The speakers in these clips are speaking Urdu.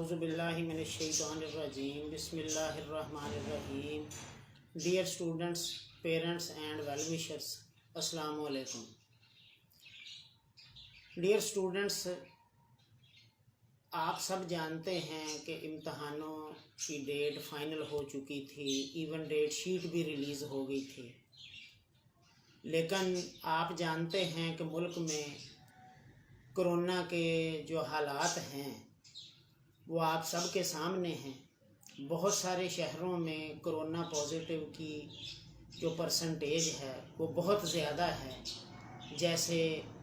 اعوذ باللہ من الشیطان الرجیم بسم اللہ الرحمن الرحیم. Dear students, parents and well wishers, السلام علیکم. ڈیئر اسٹوڈنٹس، آپ سب جانتے ہیں کہ امتحانوں کی ڈیٹ فائنل ہو چکی تھی، ایون ڈیٹ شیٹ بھی ریلیز ہو گئی تھی. لیکن آپ جانتے ہیں کہ ملک میں کرونا کے جو حالات ہیں وہ آپ سب کے سامنے ہیں. بہت سارے شہروں میں کرونا پازیٹیو کی جو پرسنٹیج ہے وہ بہت زیادہ ہے، جیسے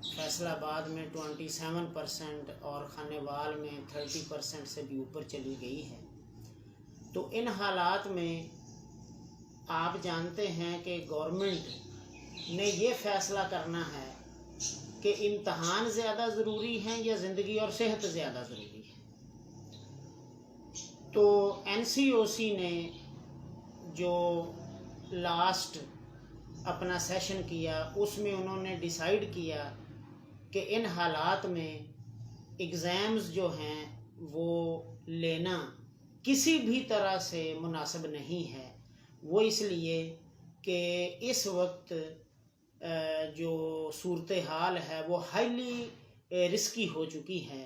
فیصل آباد میں 27% اور خانیوال میں 30% سے بھی اوپر چلی گئی ہے. تو ان حالات میں آپ جانتے ہیں کہ گورنمنٹ نے یہ فیصلہ کرنا ہے کہ امتحان زیادہ ضروری ہیں یا زندگی اور صحت زیادہ ضروری ہے. تو NCOC نے جو لاسٹ اپنا سیشن کیا اس میں انہوں نے ڈیسائیڈ کیا کہ ان حالات میں ایگزامز جو ہیں وہ لینا کسی بھی طرح سے مناسب نہیں ہے. وہ اس لیے کہ اس وقت جو صورتحال ہے وہ ہائیلی رسکی ہو چکی ہے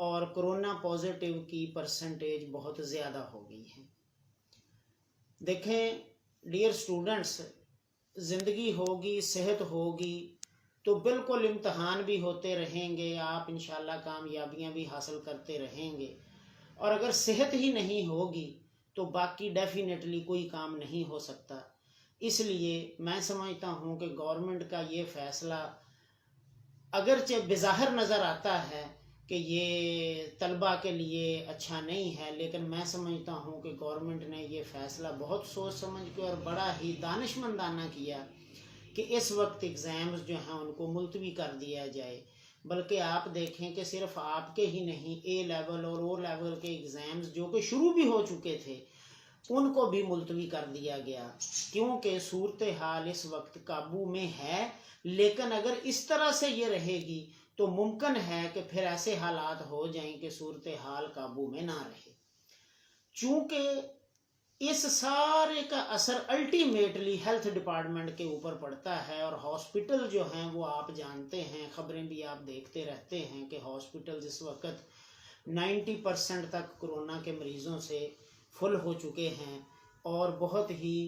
اور کرونا پازیٹیو کی پرسنٹیج بہت زیادہ ہو گئی ہے. دیکھیں ڈیئر اسٹوڈنٹس، زندگی ہوگی، صحت ہوگی تو بالکل امتحان بھی ہوتے رہیں گے، آپ انشاءاللہ کامیابیاں بھی حاصل کرتے رہیں گے. اور اگر صحت ہی نہیں ہوگی تو باقی ڈیفینیٹلی کوئی کام نہیں ہو سکتا. اس لیے میں سمجھتا ہوں کہ گورنمنٹ کا یہ فیصلہ اگرچہ بظاہر نظر آتا ہے کہ یہ طلبہ کے لیے اچھا نہیں ہے، لیکن میں سمجھتا ہوں کہ گورنمنٹ نے یہ فیصلہ بہت سوچ سمجھ کے اور بڑا ہی دانشمندانہ کیا کہ اس وقت ایگزامز جو ہیں ان کو ملتوی کر دیا جائے. بلکہ آپ دیکھیں کہ صرف آپ کے ہی نہیں، A لیول اور O لیول کے ایگزامز جو کہ شروع بھی ہو چکے تھے ان کو بھی ملتوی کر دیا گیا، کیونکہ صورتحال اس وقت قابو میں ہے. لیکن اگر اس طرح سے یہ رہے گی تو ممکن ہے کہ پھر ایسے حالات ہو جائیں کہ صورتحال قابو میں نہ رہے. چونکہ اس سارے کا اثر الٹیمیٹلی ہیلتھ ڈپارٹمنٹ کے اوپر پڑتا ہے، اور ہاسپٹل جو ہیں وہ آپ جانتے ہیں، خبریں بھی آپ دیکھتے رہتے ہیں کہ ہاسپٹل اس وقت 90% تک کرونا کے مریضوں سے فل ہو چکے ہیں اور بہت ہی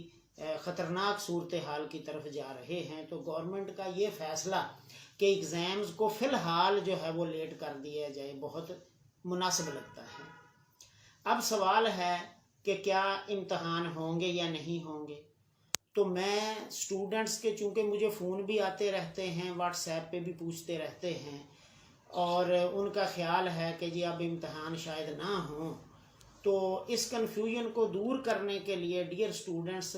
خطرناک صورتحال کی طرف جا رہے ہیں. تو گورنمنٹ کا یہ فیصلہ کہ ایگزامز کو فی الحال جو ہے وہ لیٹ کر دیا جائے بہت مناسب لگتا ہے. اب سوال ہے کہ کیا امتحان ہوں گے یا نہیں ہوں گے. تو میں اسٹوڈنٹس کے، چونکہ مجھے فون بھی آتے رہتے ہیں، واٹس ایپ پہ بھی پوچھتے رہتے ہیں اور ان کا خیال ہے کہ جی اب امتحان شاید نہ ہوں، تو اس کنفیوژن کو دور کرنے کے لیے ڈیئر اسٹوڈنٹس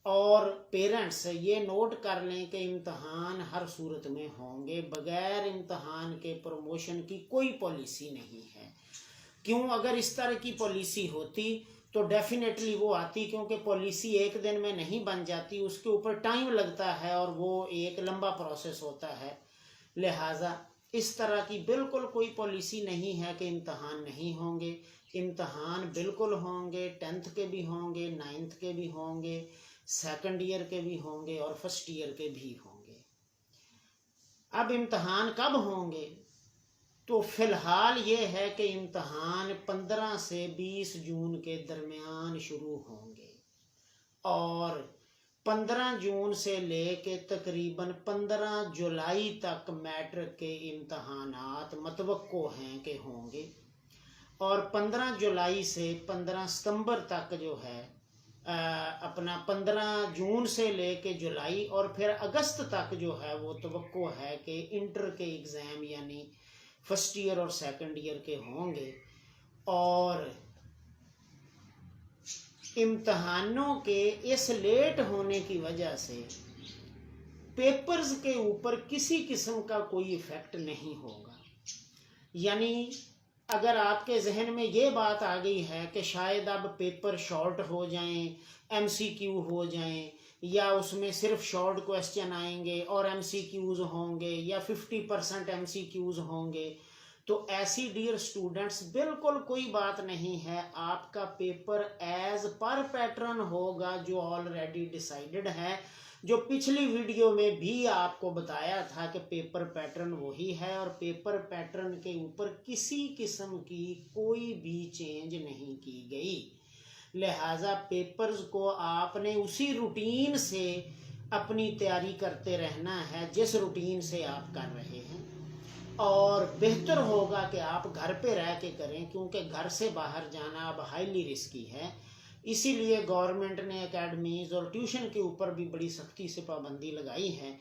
اور پیرنٹس یہ نوٹ کر لیں کہ امتحان ہر صورت میں ہوں گے. بغیر امتحان کے پروموشن کی کوئی پالیسی نہیں ہے. کیوں؟ اگر اس طرح کی پالیسی ہوتی تو ڈیفینیٹلی وہ آتی، کیونکہ پالیسی ایک دن میں نہیں بن جاتی، اس کے اوپر ٹائم لگتا ہے اور وہ ایک لمبا پروسیس ہوتا ہے. لہٰذا اس طرح کی بالکل کوئی پالیسی نہیں ہے کہ امتحان نہیں ہوں گے. امتحان بالکل ہوں گے، 10th کے بھی ہوں گے، 9th کے بھی ہوں گے، سیکنڈ ایئر کے بھی ہوں گے اور فرسٹ ایئر کے بھی ہوں گے. اب امتحان کب ہوں گے؟ تو فی الحال یہ ہے کہ امتحان 15 سے 20 جون کے درمیان شروع ہوں گے اور 15 جون سے لے کے تقریباً 15 جولائی تک میٹرک کے امتحانات متوقع ہیں کہ ہوں گے. اور 15 جولائی سے 15 ستمبر تک جو ہے اپنا 15 جون سے لے کے جولائی اور پھر اگست تک جو ہے وہ توقع ہے کہ انٹر کے ایگزام یعنی فرسٹ ایئر اور سیکنڈ ایئر کے ہوں گے. اور امتحانوں کے اس لیٹ ہونے کی وجہ سے پیپرز کے اوپر کسی قسم کا کوئی ایفیکٹ نہیں ہوگا. یعنی اگر آپ کے ذہن میں یہ بات آ گئی ہے کہ شاید اب پیپر شارٹ ہو جائیں، MCQ ہو جائیں، یا اس میں صرف شارٹ کویسچن آئیں گے اور MCQs ہوں گے، یا 50% MCQs ہوں گے، تو ایسی ڈیئر اسٹوڈنٹس بالکل کوئی بات نہیں ہے، آپ کا پیپر ایز پر پیٹرن ہوگا جو آلریڈی ڈیسائیڈڈ ہے، جو پچھلی ویڈیو میں بھی آپ کو بتایا تھا کہ پیپر پیٹرن وہی ہے، اور پیپر پیٹرن کے اوپر کسی قسم کی کوئی بھی چینج نہیں کی گئی۔ لہٰذا پیپرز کو آپ نے اسی روٹین سے اپنی تیاری کرتے رہنا ہے جس روٹین سے آپ کر رہے ہیں، اور بہتر ہوگا کہ آپ گھر پہ رہ کے کریں، کیونکہ گھر سے باہر جانا اب ہائیلی رسکی ہے۔ اسی لیے گورنمنٹ نے اکیڈمیز اور ٹیوشن کے اوپر بھی بڑی سختی سے پابندی لگائی ہے،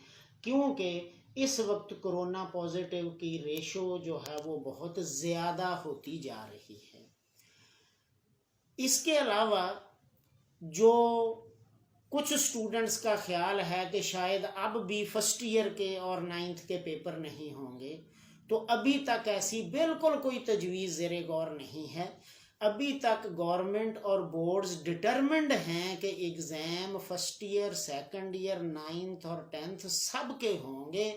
کیونکہ اس وقت کرونا پازیٹیو کی ریشو جو ہے وہ بہت زیادہ ہوتی جا رہی ہے۔ اس کے علاوہ جو کچھ اسٹوڈنٹس کا خیال ہے کہ شاید اب بھی فرسٹ ایئر کے اور 9th کے پیپر نہیں ہوں گے، تو ابھی تک ایسی بالکل کوئی تجویز زیر غور نہیں ہے۔ ابھی تک گورنمنٹ اور بورڈز ڈٹرمنڈ ہیں کہ exam first year, second year, 9th اور 10th سب کے ہوں گے،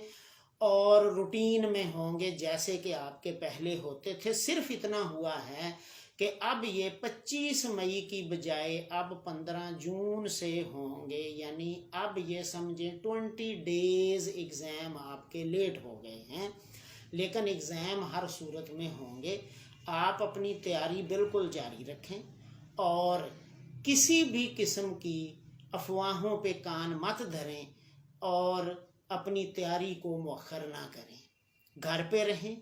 اور روٹین میں ہوں گے جیسے کہ آپ کے پہلے ہوتے تھے۔ صرف اتنا ہوا ہے کہ اب یہ 25 مئی کی بجائے اب 15 جون سے ہوں گے، یعنی اب یہ سمجھیں 20 ڈیز ایگزام آپ کے لیٹ ہو گئے ہیں، لیکن ایگزام ہر صورت میں ہوں گے۔ آپ اپنی تیاری بالکل جاری رکھیں، اور کسی بھی قسم کی افواہوں پہ کان مت دھریں، اور اپنی تیاری کو مؤخر نہ کریں۔ گھر پہ رہیں،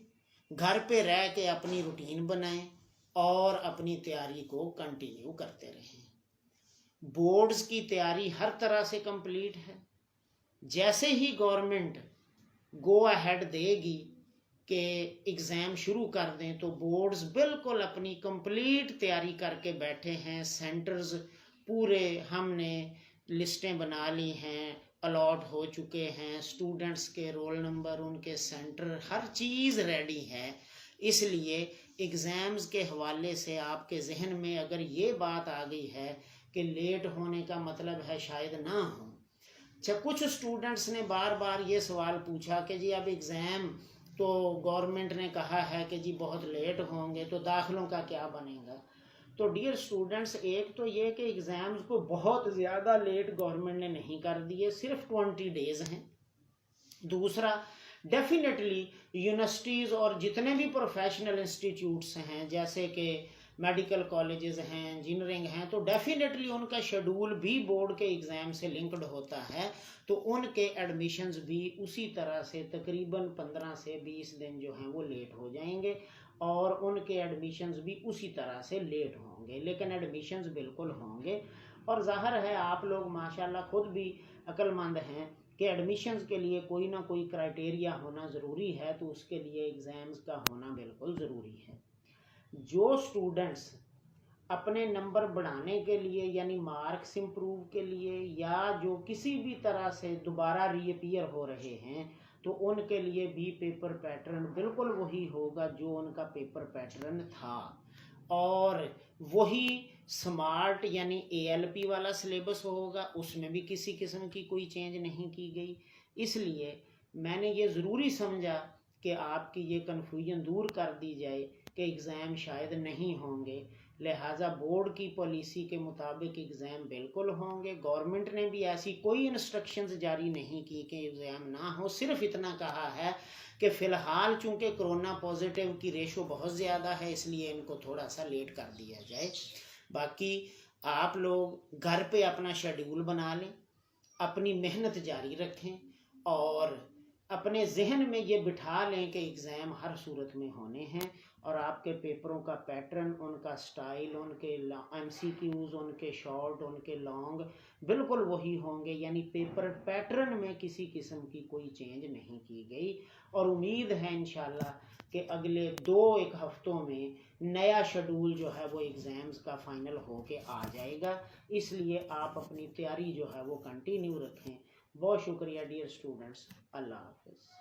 گھر پہ رہ کے اپنی روٹین بنائیں، اور اپنی تیاری کو کنٹینیو کرتے رہیں۔ بورڈز کی تیاری ہر طرح سے کمپلیٹ ہے۔ جیسے ہی گورنمنٹ گو اہیڈ دے گی کہ ایگزام شروع کر دیں، تو بورڈز بالکل اپنی کمپلیٹ تیاری کر کے بیٹھے ہیں۔ سینٹرز پورے ہم نے لسٹیں بنا لی ہیں، الاٹ ہو چکے ہیں، اسٹوڈنٹس کے رول نمبر، ان کے سینٹر، ہر چیز ریڈی ہے۔ اس لیے ایگزامز کے حوالے سے آپ کے ذہن میں اگر یہ بات آ گئی ہے کہ لیٹ ہونے کا مطلب ہے شاید نہ ہو۔ کچھ اسٹوڈنٹس نے بار بار یہ سوال پوچھا کہ جی اب ایگزام تو گورنمنٹ نے کہا ہے کہ جی بہت لیٹ ہوں گے، تو داخلوں کا کیا بنے گا؟ تو ڈیئر اسٹوڈنٹس، ایک تو یہ کہ ایگزامز کو بہت زیادہ لیٹ گورنمنٹ نے نہیں کر دیے، صرف 20 ڈیز ہیں۔ دوسرا، ڈیفینیٹلی یونیورسٹیز اور جتنے بھی پروفیشنل انسٹیٹیوٹس ہیں، جیسے کہ میڈیکل کالجز ہیں، انجینئرنگ ہیں، تو ڈیفینیٹلی ان کا شیڈول بھی بورڈ کے ایگزام سے لنکڈ ہوتا ہے، تو ان کے ایڈمیشنز بھی اسی طرح سے تقریباً 15 سے 20 دن جو ہیں وہ لیٹ ہو جائیں گے، اور ان کے ایڈمیشنز بھی اسی طرح سے لیٹ ہوں گے، لیکن ایڈمیشنز بالکل ہوں گے۔ اور ظاہر ہے آپ لوگ ماشاءاللہ خود بھی عقل مند ہیں کہ ایڈمیشنز کے لیے کوئی نہ کوئی کرائٹیریا ہونا ضروری ہے، تو اس کے لیے ایگزامز کا ہونا بالکل ضروری ہے۔ جو اسٹوڈنٹس اپنے نمبر بڑھانے کے لیے، یعنی مارکس امپروو کے لیے، یا جو کسی بھی طرح سے دوبارہ ری اپیئر ہو رہے ہیں، تو ان کے لیے بھی پیپر پیٹرن بالکل وہی ہوگا جو ان کا پیپر پیٹرن تھا، اور وہی سمارٹ یعنی ALP والا سلیبس ہوگا، اس میں بھی کسی قسم کی کوئی چینج نہیں کی گئی۔ اس لیے میں نے یہ ضروری سمجھا کہ آپ کی یہ کنفیوژن دور کر دی جائے کہ ایگزام شاید نہیں ہوں گے۔ لہٰذا بورڈ کی پالیسی کے مطابق ایگزام بالکل ہوں گے۔ گورنمنٹ نے بھی ایسی کوئی انسٹرکشنز جاری نہیں کی کہ ایگزام نہ ہو، صرف اتنا کہا ہے کہ فی الحال چونکہ کرونا پازیٹیو کی ریشو بہت زیادہ ہے، اس لیے ان کو تھوڑا سا لیٹ کر دیا جائے۔ باقی آپ لوگ گھر پہ اپنا شیڈول بنا لیں، اپنی محنت جاری رکھیں، اور اپنے ذہن میں یہ بٹھا لیں کہ ایگزام ہر صورت میں ہونے ہیں، اور آپ کے پیپروں کا پیٹرن، ان کا سٹائل، ان کے MCQs، ان کے شارٹ، ان کے لانگ بالکل وہی ہوں گے، یعنی پیپر پیٹرن میں کسی قسم کی کوئی چینج نہیں کی گئی۔ اور امید ہے انشاءاللہ کہ اگلے 2-1 ہفتوں میں نیا شیڈول جو ہے وہ ایگزامز کا فائنل ہو کے آ جائے گا۔ اس لیے آپ اپنی تیاری جو ہے وہ کنٹینیو رکھیں۔ بہت شکریہ ڈیئر اسٹوڈنٹس، اللہ حافظ۔